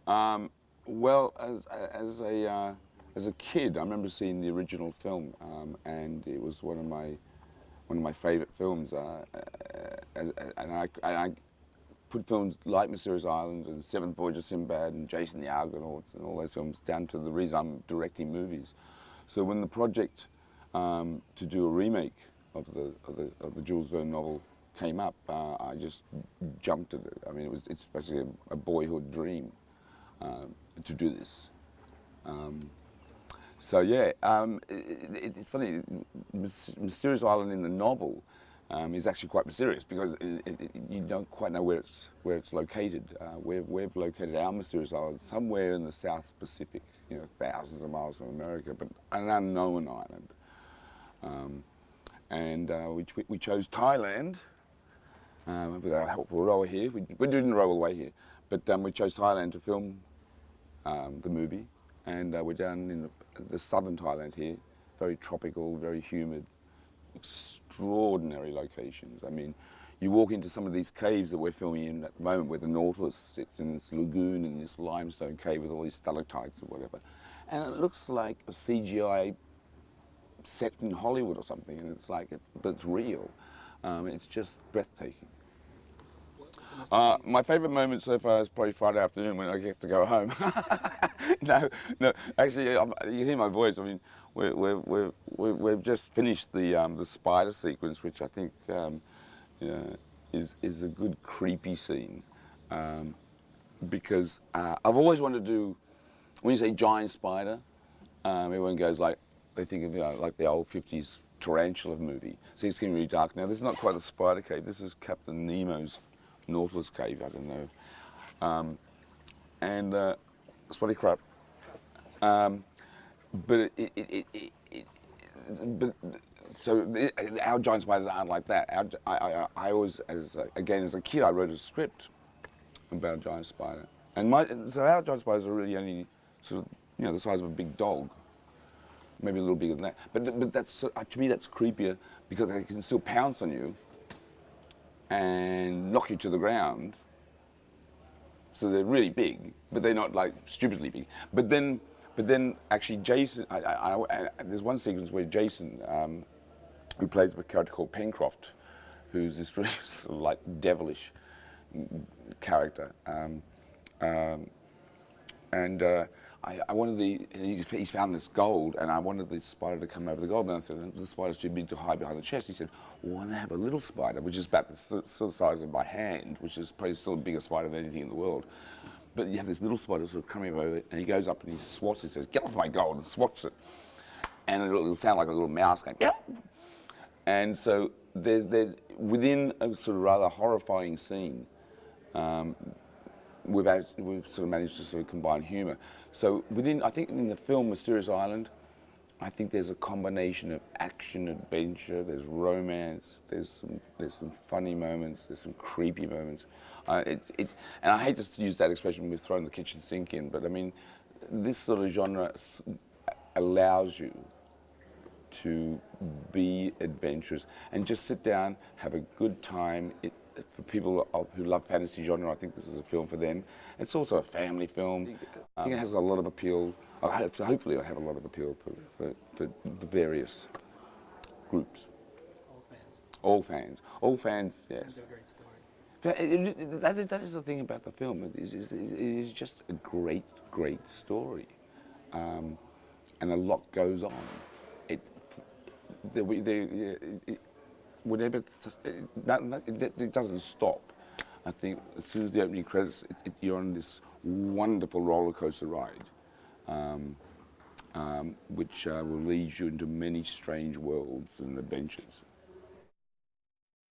Well, as a kid, I remember seeing the original film, and it was one of my favourite films. And I put films like Mysterious Island and Seventh Voyage of Sinbad and Jason the Argonauts and all those films down to the reason I'm directing movies. So when the project to do a remake of the Jules Verne novel came up, I just jumped at it. I mean, it's basically a boyhood dream to do this. So yeah, it's funny. Mysterious Island in the novel is actually quite mysterious because you don't quite know where it's located. We've located our Mysterious Island somewhere in the South Pacific, you know, thousands of miles from America, but an unknown island. And we chose Thailand with our helpful rower here. We didn't row all the way here, but we chose Thailand to film the movie. And we're down in the southern Thailand here, very tropical, very humid, extraordinary locations. I mean, you walk into some of these caves that we're filming in at the moment where the Nautilus sits in this lagoon in this limestone cave with all these stalactites or whatever. And it looks like a CGI set in Hollywood or something, and it's like, but it's real. It's just breathtaking. My favourite moment so far is probably Friday afternoon when I get to go home. No, actually, you hear my voice. I mean, we've just finished the spider sequence, which I think you know, is a good creepy scene, because I've always wanted to do. When you say giant spider, everyone goes like they think of, you know, like the old '50s tarantula movie. So it's getting really dark now. This is not quite a spider cave. This is Captain Nemo's Nautilus cave. I don't know, and spotty crab. But but so our giant spiders aren't like that. I always, again as a kid, I wrote a script about a giant spider, and so our giant spiders are really only sort of, you know, the size of a big dog, maybe a little bigger than that. But that's, to me, that's creepier because they can still pounce on you and knock you to the ground. So they're really big, but they're not like stupidly big. But then actually Jason, there's one sequence where Jason, who plays a character called Pencroft, who's this really sort of like devilish character, and I wanted he's found this gold, and I wanted the spider to come over the gold, and I said, the spider's too big to hide behind the chest. He said, well, why don't I have a little spider, which is about the sort of size of my hand, which is probably still a bigger spider than anything in the world. But you have this little spider sort of coming over, and he goes up and he swats it, says, get off my gold, and swats it. And it'll sound like a little mouse going, yep. And so they're within a sort of rather horrifying scene, we've sort of managed to sort of combine humour. So I think in the film Mysterious Island, I think there's a combination of action, adventure, there's romance, there's some funny moments, there's some creepy moments. And I hate to use that expression, we've thrown the kitchen sink in, but I mean, this sort of genre allows you to be adventurous and just sit down, have a good time. For people who love fantasy genre, I think this is a film for them. It's also a family film. I think it has a lot of appeal. Hopefully it'll have a lot of appeal for the various groups. All fans. All fans, yes. It's a great story. That is the thing about the film. It is just a great, great story. And a lot goes on. Whenever it doesn't stop. I think as soon as the opening credits, you're on this wonderful roller coaster ride, which will lead you into many strange worlds and adventures.